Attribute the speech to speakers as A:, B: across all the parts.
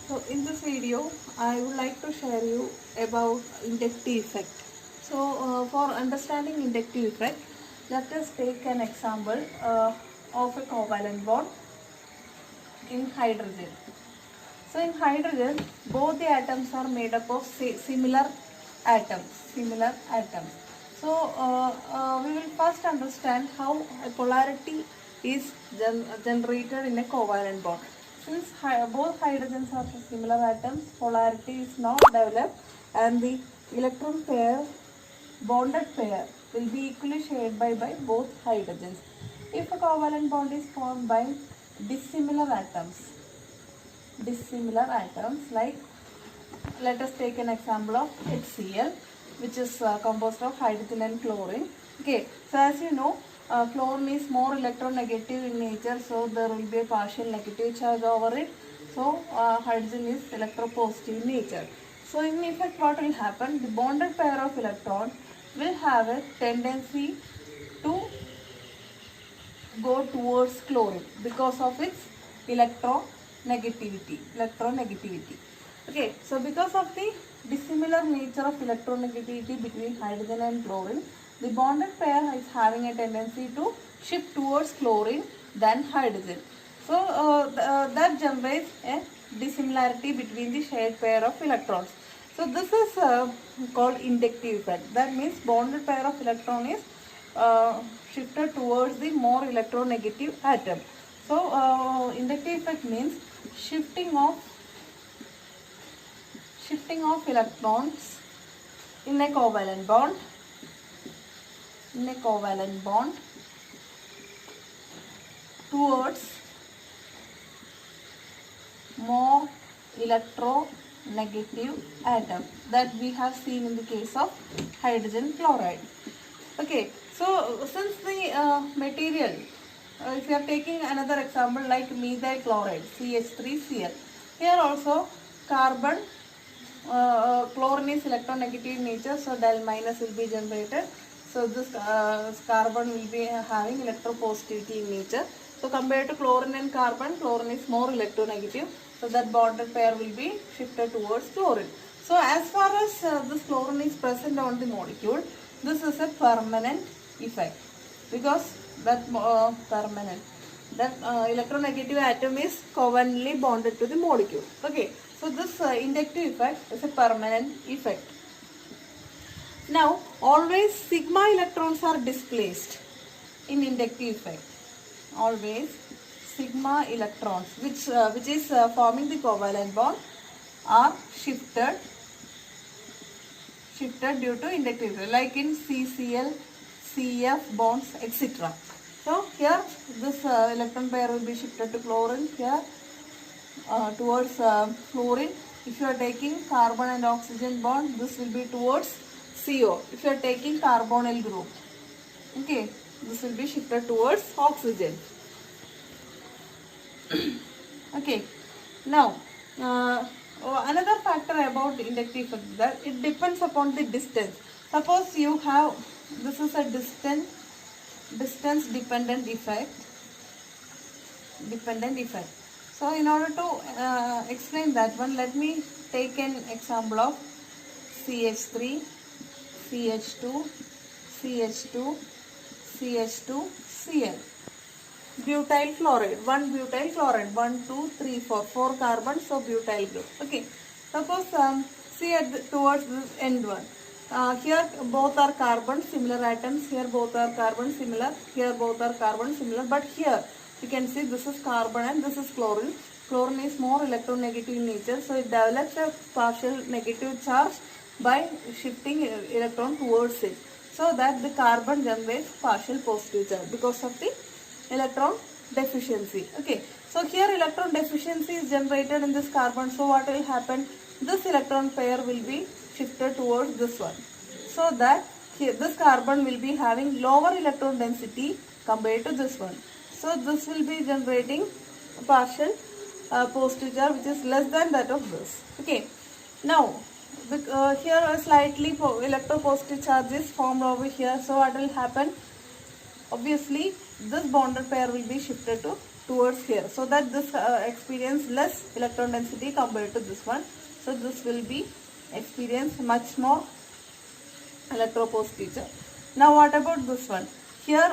A: So in this video, I would like to share you about inductive effect. So for understanding inductive effect, let us take an example of a covalent bond in hydrogen. So in hydrogen, both the atoms are made up of similar atoms. So we will first understand how a polarity is generated in a covalent bond. Since both hydrogens are similar atoms, polarity is not developed and the electron pair, bonded pair, will be equally shared by both hydrogens. If a covalent bond is formed by dissimilar atoms like, let us take an example of HCl, which is composed of hydrogen and chlorine. Okay, so as you know, chlorine is more electronegative in nature, so there will be a partial negative charge over it. So hydrogen is electropositive in nature. So in effect, what will happen? The bonded pair of electrons will have a tendency to go towards chlorine because of its electronegativity. Okay, so because of the dissimilar nature of electronegativity between hydrogen and chlorine, the bonded pair is having a tendency to shift towards chlorine than hydrogen. So that generates a dissimilarity between the shared pair of electrons. So this is called inductive effect. That means bonded pair of electron is shifted towards the more electronegative atom. So inductive effect means shifting of electrons in a covalent bond towards more electronegative atom that we have seen in the case of hydrogen chloride. Okay, so since the material, if you are taking another example like methyl chloride, CH3Cl, here also carbon, chlorine is electronegative in nature, so del minus will be generated. So this carbon will be having electropositivity in nature. So compared to chlorine and carbon, chlorine is more electronegative. So that bonded pair will be shifted towards chlorine. So as far as this chlorine is present on the molecule, this is a permanent effect because that electronegative atom is covalently bonded to the molecule. Okay, so this inductive effect is a permanent effect. Now, always sigma electrons are displaced in inductive effect. Always sigma electrons, which is forming the covalent bond, are shifted due to inductive effect, like in CCl, CF bonds, etc. So here this electron pair will be shifted to chlorine, here towards fluorine. If you are taking carbon and oxygen bond, this will be towards CO. If you are taking carbonyl group, okay, this will be shifted towards oxygen. Okay, now another factor about inductive effect is that it depends upon the distance. Suppose you have, this is a distance dependent effect. So in order to explain that one, let me take an example of CH3, CH2, CH2, CH2, Cl. Butyl chloride, 1 2 3 4 carbons, so butyl group. Okay, suppose see towards this end one, here both are carbon, similar atoms, here both are carbon, similar, here both are carbon, similar, but here you can see this is carbon and this is chlorine. Chlorine is more electronegative in nature, so it develops a partial negative charge by shifting electron towards it, so that the carbon generates partial positive charge because of the electron deficiency. Okay, so here electron deficiency is generated in this carbon, so what will happen? This electron pair will be shifted towards this one, so that here this carbon will be having lower electron density compared to this one. So this will be generating a partial positive charge which is less than that of this. Okay, now here a slightly electropositive charge is formed over here, so what will happen? Obviously this bonded pair will be shifted to towards here, so that this experience less electron density compared to this one. So this will be experience much more electropositive charge. Now what about this one? Here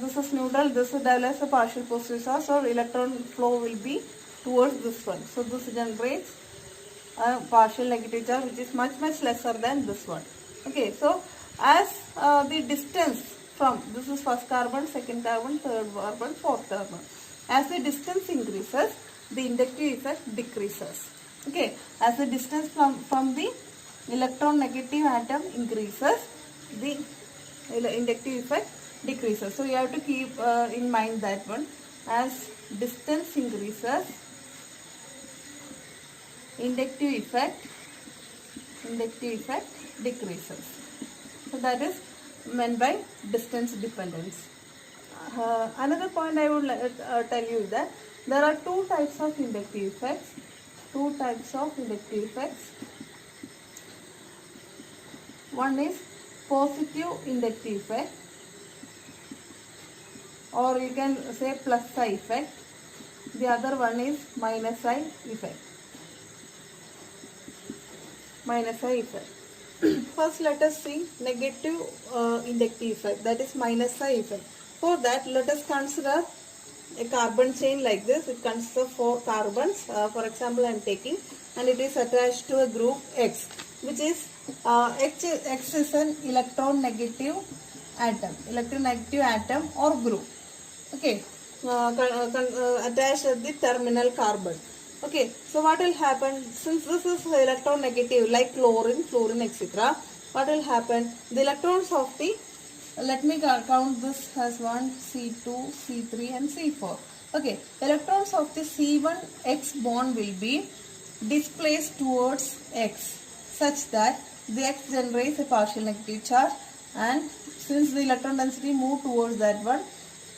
A: this is neutral, this develops a partial positive charge, so electron flow will be towards this one. So this generates a partial negative charge which is much lesser than this one. Okay, so as the distance from, this is first carbon, second carbon, third carbon, fourth carbon, as the distance increases, the inductive effect decreases. Okay, as the distance from the electron negative atom increases, the inductive effect decreases. So you have to keep in mind that one. As distance increases, inductive effect decreases. So that is meant by distance dependence. Another point I would tell you is that there are two types of inductive effects. One is positive inductive effect, or you can say plus I effect. The other one is minus I effect. First let us see negative inductive effect, that is minus I effect. For that, let us consider a carbon chain like this. It consists of 4 carbons. For example, I am taking, and it is attached to a group X, which is X is an electron negative atom or group. Okay, attached at the terminal carbon. Okay, so what will happen, since this is electron negative like chlorine, etc., what will happen, the electrons of the, let me count this as 1, C2, C3 and C4. Okay, electrons of the C1 X bond will be displaced towards X such that the X generates a partial negative charge, and since the electron density move towards that one,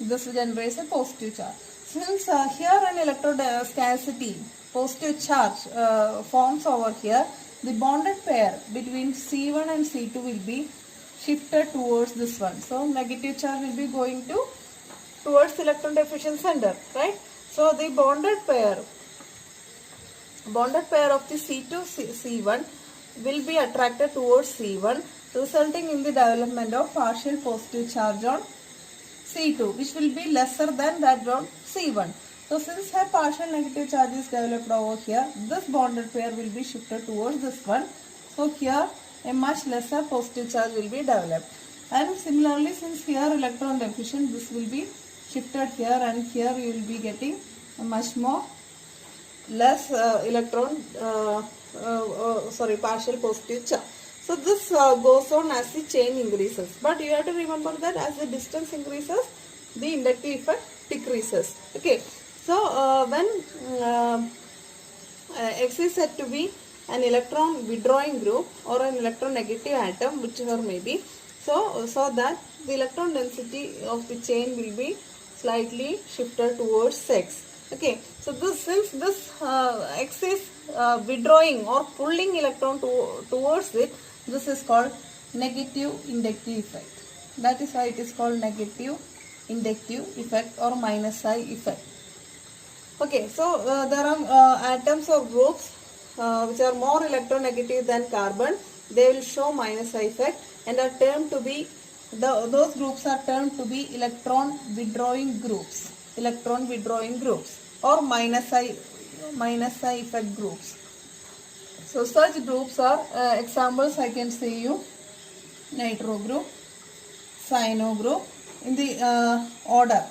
A: this generates a positive charge. Since here an electron scarcity, positive charge forms over here, the bonded pair between C1 and C2 will be shifted towards this one. So negative charge will be going towards electron deficient center, right? So the bonded pair of the C2 C1 will be attracted towards C1, resulting in the development of partial positive charge on C2, which will be lesser than that on C1. So since a partial negative charge is developed over here, this bonded pair will be shifted towards this one. So here a much lesser positive charge will be developed. And similarly, since here electron deficient, this will be shifted here, and here you will be getting a much more less partial positive charge. So this goes on as the chain increases. But you have to remember that as the distance increases, the inductive effect decreases. Okay. So when X is said to be an electron withdrawing group or an electron negative atom, whichever may be, so that the electron density of the chain will be slightly shifted towards X. Okay, so since this X is withdrawing or pulling electron towards it, this is called negative inductive effect. That is why it is called negative inductive effect or minus I effect. Okay, so there are atoms or groups which are more electronegative than carbon. They will show minus I effect and are termed to be, those groups are termed to be electron withdrawing groups or minus I effect groups. So such groups are examples I can say you: nitro group, cyano group. In the order,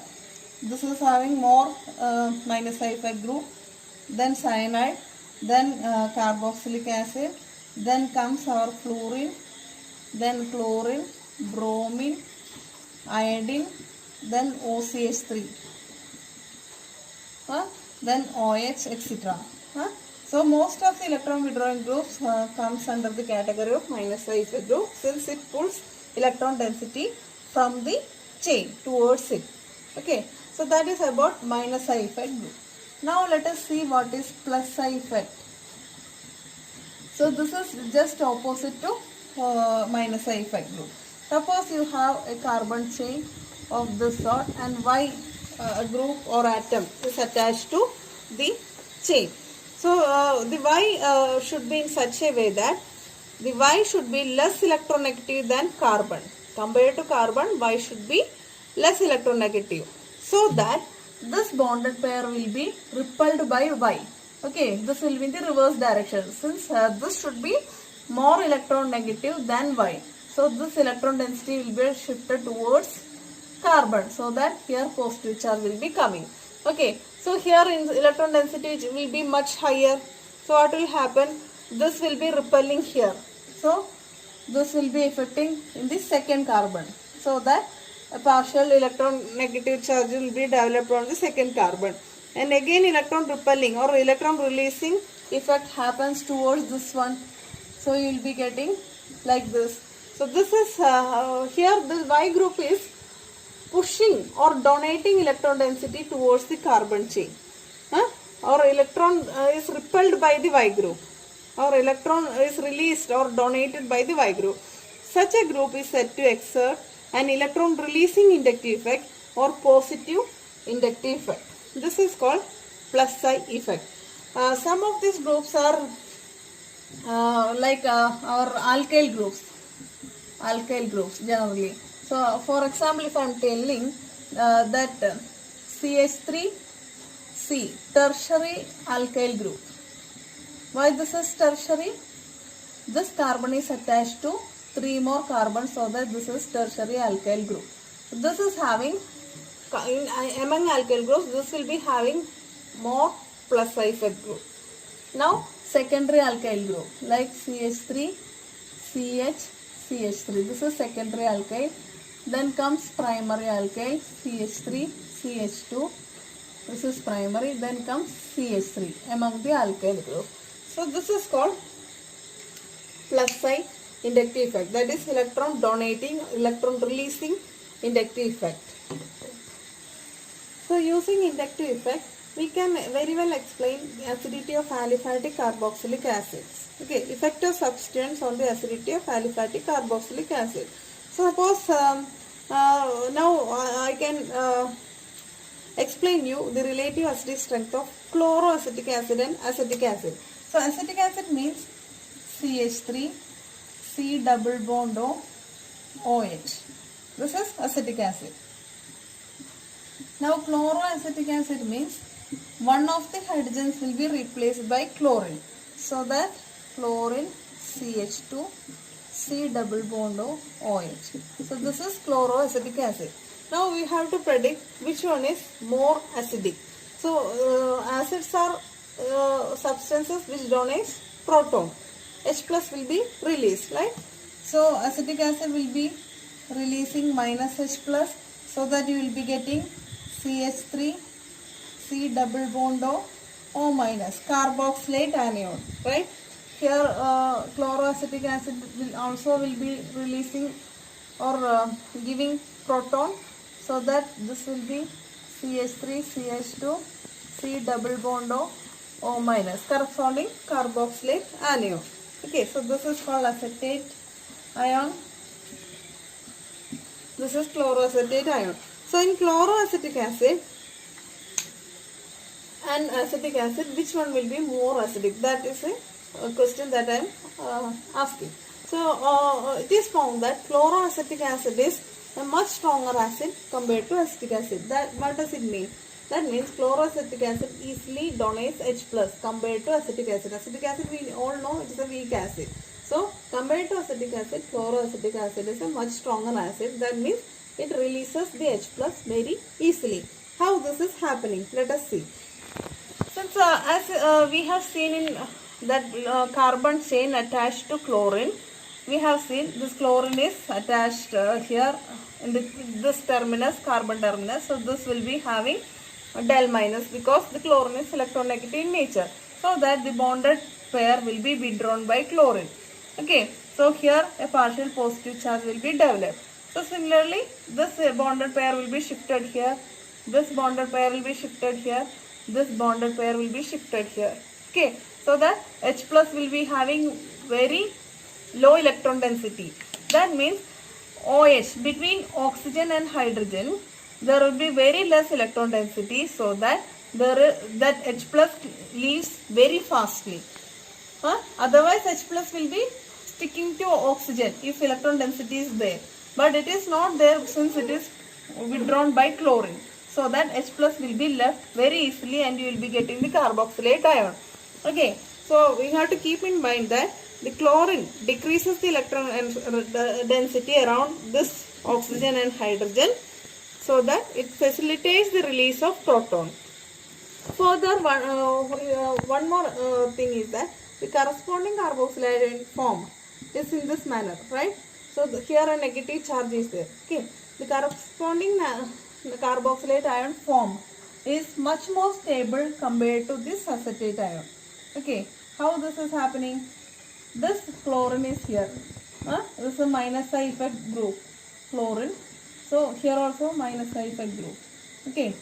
A: this is having more minus I effect group, then cyanide, then carboxylic acid, then comes our fluorine, then chlorine, bromine, iodine, then OCH3, then OH, etc. So most of the electron withdrawing groups comes under the category of minus I effect group, since it pulls electron density from the chain towards it. Okay, so that is about minus I effect group. Now let us see what is plus I effect. So this is just opposite to minus I effect group. Suppose you have a carbon chain of this sort, and Y group or atom is attached to the chain. So the Y should be in such a way that the Y should be less electronegative than carbon. Compared to carbon, Y should be less electronegative, so that this bonded pair will be repelled by Y. Okay, this will be in the reverse direction, since this should be more electronegative than Y. So this electron density will be shifted towards carbon, so that here positive charge will be coming. Okay, so here in electron density will be much higher. So what will happen? This will be repelling here. So this will be affecting in the second carbon, so that a partial electron negative charge will be developed on the second carbon. And again electron repelling or electron releasing effect happens towards this one. So you will be getting like this. So this is here the Y group is pushing or donating electron density towards the carbon chain. Or electron is repelled by the Y group, or electron is released or donated by the Y group. Such a group is said to exert an electron releasing inductive effect or positive inductive effect. This is called plus psi effect. Some of these groups are like our alkyl groups generally. So for example, if I am telling that CH3C, tertiary alkyl group. Why this is tertiary? This carbon is attached to 3 more carbons, so that this is tertiary alkyl group. This is having, among alkyl groups, this will be having more plus psi effect group. Now secondary alkyl group like CH3, CH, CH3. This is secondary alkyl. Then comes primary alkyl CH3, CH2. This is primary. Then comes CH3 among the alkyl group. So this is called plus psi inductive effect. That is electron donating, electron releasing inductive effect. So using inductive effect, we can very well explain the acidity of aliphatic carboxylic acids. Okay, effect of substituents on the acidity of aliphatic carboxylic acid. So suppose now I can explain you the relative acidic strength of chloroacetic acid and acetic acid. So acetic acid means CH3, C double bond O, OH. This is acetic acid. Now chloroacetic acid means one of the hydrogens will be replaced by chlorine. So that chlorine CH2, C double bond O, OH. So this is chloroacetic acid. Now we have to predict which one is more acidic. So acids are substances which donates proton. H plus will be released, right? So acetic acid will be releasing minus H plus, so that you will be getting CH3, C double bond O, O minus, carboxylate anion, right? Here chloroacetic acid will be releasing or giving proton, so that this will be CH3, CH2, C double bond O, O minus, corresponding carboxylate anion. Okay, so this is called acetate ion. This is chloroacetate ion. So in chloroacetic acid and acetic acid, which one will be more acidic? That is a question that I am asking. So it is found that chloroacetic acid is a much stronger acid compared to acetic acid. That what does it mean? That means chloroacetic acid easily donates H plus compared to acetic acid. Acetic acid we all know it is a weak acid. So compared to acetic acid, chloroacetic acid is a much stronger acid. That means it releases the H plus very easily. How this is happening? Let us see. Since as we have seen in that carbon chain attached to chlorine, we have seen this chlorine is attached here in this terminus, carbon terminus. So this will be having del minus because the chlorine is electronegative in nature. So that the bonded pair will be withdrawn by chlorine. Okay, so here a partial positive charge will be developed. So similarly, this bonded pair will be shifted here. This bonded pair will be shifted here. This bonded pair will be shifted here. Okay, so that H plus will be having very low electron density. That means OH, between oxygen and hydrogen, there will be very less electron density, so that that H plus leaves very fastly. Otherwise H plus will be sticking to oxygen if electron density is there, but it is not there since it is withdrawn by chlorine, so that H plus will be left very easily and you will be getting the carboxylate ion. Okay, so we have to keep in mind that the chlorine decreases the electron density around this oxygen and hydrogen, so that it facilitates the release of proton. Further, one more thing is that the corresponding carboxylate ion form is in this manner, right? So here a negative charge is there. Okay, the corresponding carboxylate ion form is much more stable compared to this acetate ion. Okay, how this is happening? This chlorine is here. This is a minus I effect group, chlorine. So here also minus I effect group. Okay.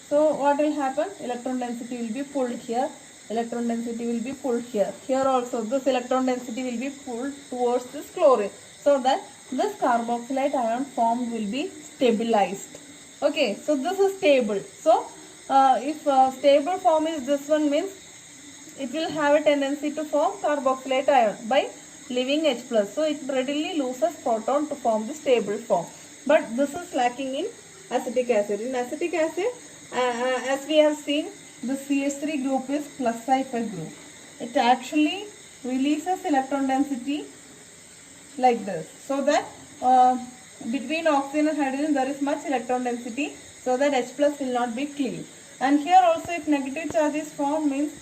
A: So what will happen? Electron density will be pulled here. Electron density will be pulled here. Here also this electron density will be pulled towards this chlorine, so that this carboxylate ion form will be stabilized. Okay, so this is stable. So if stable form is this one, means it will have a tendency to form carboxylate ion by leaving H plus. So it readily loses proton to form the stable form. But this is lacking in acetic acid. In acetic acid, as we have seen, the CH3 group is plus I effect group. It actually releases electron density like this, so that between oxygen and hydrogen there is much electron density, so that H plus will not be cleaved. And here also, if negative charge is formed, means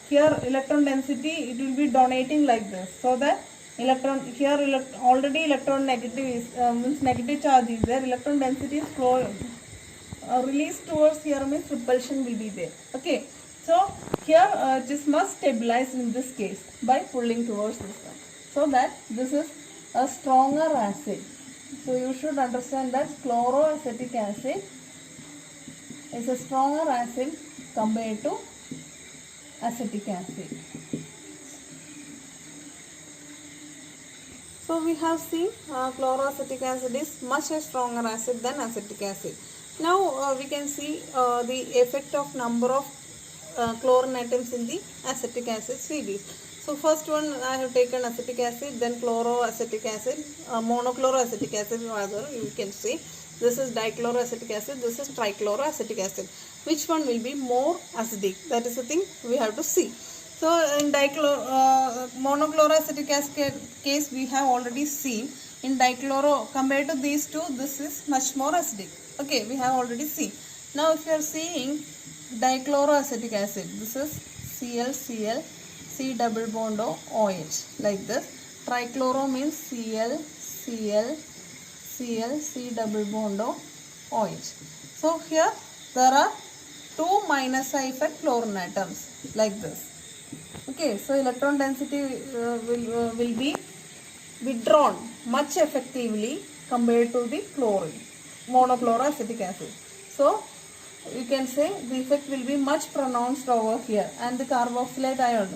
A: here electron density, it will be donating like this, so that electron here already electron negative is means negative charge is there, electron density is flow released towards here, means repulsion will be there. Okay, so here it is must stabilize in this case by pulling towards this one, so that this is a stronger acid. So you should understand that chloroacetic acid is a stronger acid compared to acetic acid. So we have seen chloroacetic acid is much a stronger acid than acetic acid. Now we can see the effect of number of chlorine atoms in the acetic acid series. So first one I have taken acetic acid, then chloroacetic acid, monochloroacetic acid rather you can say. This is dichloroacetic acid, this is trichloroacetic acid. Which one will be more acidic? That is the thing we have to see. So in monochloroacetic acid case we have already seen. In dichloro, compared to these two, this is much more acidic. Okay, we have already seen. Now if you are seeing dichloroacetic acid, this is ClCl, C double bond OH like this. Trichloro means Cl, Cl, Cl, C double bond OH. So here there are two minus I effect chlorine atoms like this. Okay, so electron density will be withdrawn much effectively compared to the chlorine, monochloroacetic acid. So you can say the effect will be much pronounced over here, and the carboxylate ion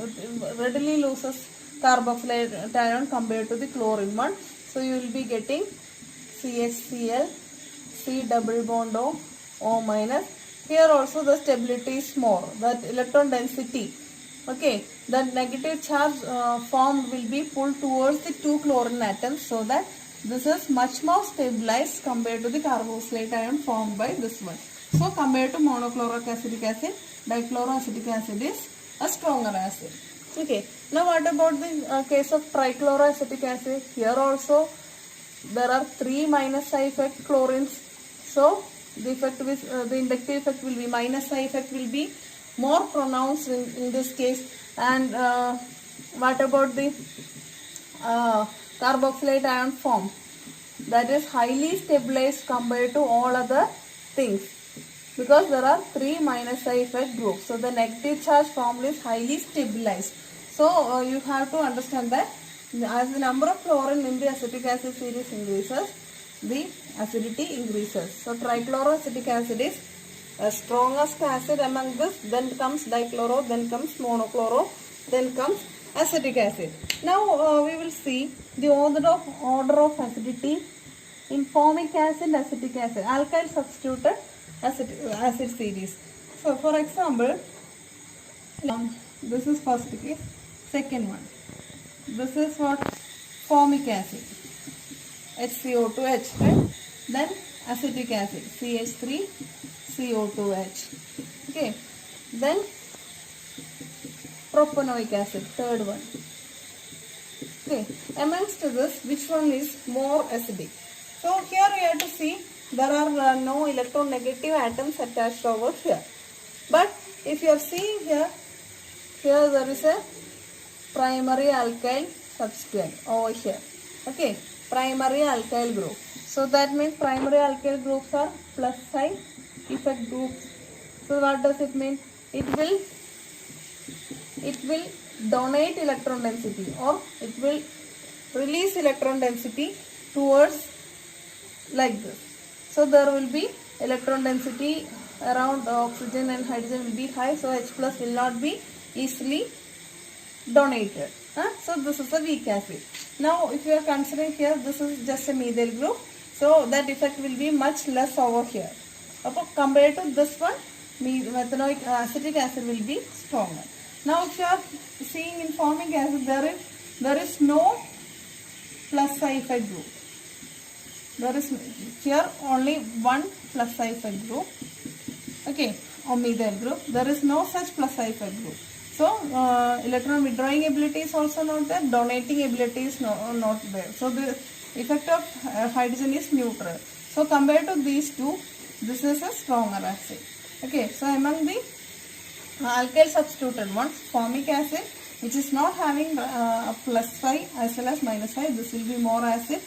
A: readily loses carboxylate ion compared to the chlorine one. So you will be getting CHCl, C double bond O minus. Here also the stability is more, that electron density, okay, the negative charge formed will be pulled towards the two chlorine atoms, so that this is much more stabilized compared to the carboxylate ion formed by this one. So compared to monochloroacetic acid, dichloroacetic acid is a stronger acid. Okay, now what about the case of trichloroacetic acid? Here also there are three minus I effect chlorines. So the effect with the inductive effect will be minus I effect will be more pronounced in this case. And what about the carboxylate ion form? That is highly stabilized compared to all other things, because there are three minus I effect groups. So the negative charge formed is highly stabilized. So you have to understand that as the number of chlorine in the acetic acid series increases, the acidity increases. So trichloroacetic acid is a strongest acid among this, then comes dichloro, then comes monochloro, then comes acetic acid. Now we will see the order of acidity in formic acid, acetic acid, alkyl substituted acid series. So for example, this is first case, second one. This is what? Formic acid, HCO2H, right? Then acetic acid, CH3CO2H. Okay. Then propanoic acid, third one. Okay. Amongst this, which one is more acidic? So here we have to see there are no electronegative atoms attached over here. But if you are seeing here there is a primary alkyl substituent over here. Okay, primary alkyl group. So that means primary alkyl groups are plus side effect groups. So what does it mean? It will donate electron density, or it will release electron density towards like this. So there will be electron density around oxygen and hydrogen will be high, so H plus will not be easily donated. So this is a weak acid. Now if you are considering here, this is just a methyl group, so that effect will be much less over here. Okay, compared to this one, methanoic acetic acid will be stronger. Now if you are seeing in formic acid, there is no plus psi effect group. There is here only one plus psi effect group. Okay, or methyl group. There is no such plus psi effect group. So electron withdrawing ability is also not there. Donating ability is not there. So the effect of hydrogen is neutral. So compared to these two, this is a stronger acid. Okay, so among the alkyl substituted ones, formic acid, which is not having plus phi as well as minus phi, this will be more acid,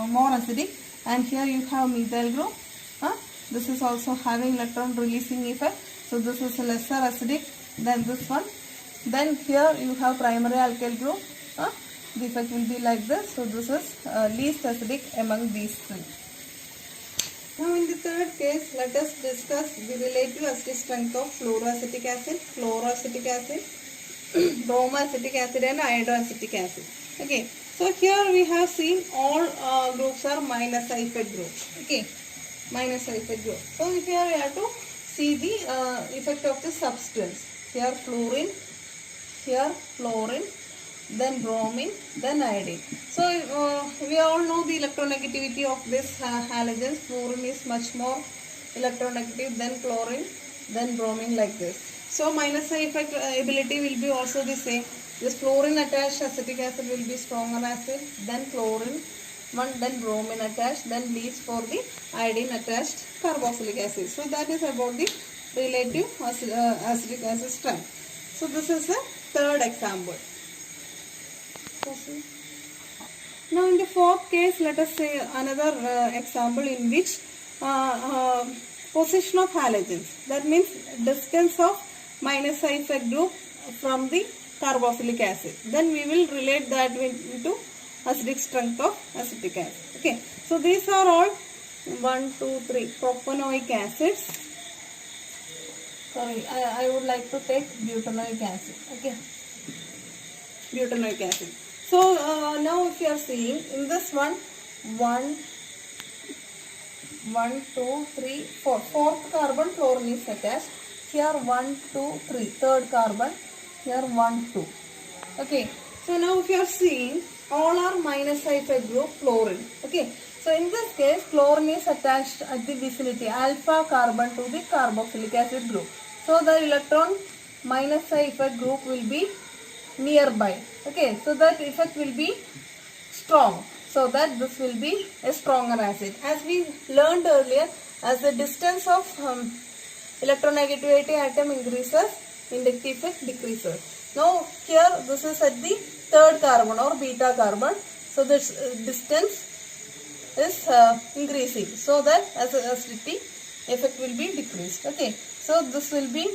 A: more acidic. And here you have methyl group. This is also having electron releasing effect. So this is lesser acidic than this one. Then here you have primary alkyl group. The effect will be like this. So this is least acidic among these three. Now in the third case, let us discuss the relative acidic strength of fluoroacetic acid, chloroacetic acid, bromoacetic acid and iodoacetic acid. Okay, so here we have seen all groups are minus effect group. Okay, minus effect group. So here we have to see the effect of the substance. Here fluorine, here fluorine, then bromine, then iodine. So we all know the electronegativity of this halogens. Fluorine is much more electronegative than chlorine, then bromine, like this. So minus effect ability will be also the same. This fluorine attached acetic acid will be stronger acid, then chlorine one, then bromine attached, then least for the iodine attached carboxylic acid. So that is about the relative acidic acid strength. So this is a third example. Now in the fourth case, let us say another example in which position of halogens, that means distance of minus effect group from the carboxylic acid. Then we will relate that into acidic strength of acetic acid. Okay, so these are all 1, 2, 3 propanoic acids. Sorry, I would like to take butanoic acid. Okay, butanoic acid. So now if you are seeing in this one, 1, 2, 3, 4. Fourth carbon fluorine is attached. Here 1, 2, 3. Third carbon. Here 1, 2. Okay. So now if you are seeing, all are minus effect group fluorine. Okay. So in this case, fluorine is attached at the vicinity, alpha carbon to the carboxylic acid group. So the electron minus effect group will be nearby. Okay, so that effect will be strong. So that this will be a stronger acid. As we learned earlier, as the distance of electronegativity atom increases, inductive effect decreases. Now here this is at the third carbon or beta carbon. So this distance is increasing. So that as acidity effect will be decreased. Okay, so this will be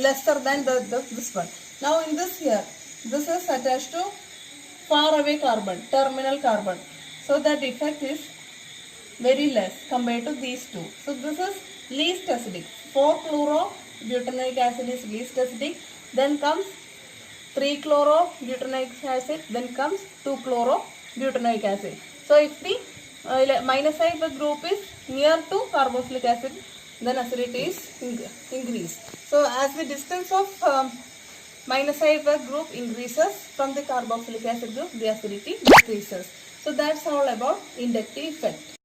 A: lesser than this one. Now in this here, this is attached to far away carbon, terminal carbon. So that effect is very less compared to these two. So this is least acidic. 4-fluoro butanoic acid is least acidic. Then comes 3-chloro-butanoic acid, then comes 2-chloro-butanoic acid. So if the minus side group is near to carboxylic acid, then acidity is increased. So as the distance of minus side group increases from the carboxylic acid group, the acidity decreases. So that's all about inductive effect.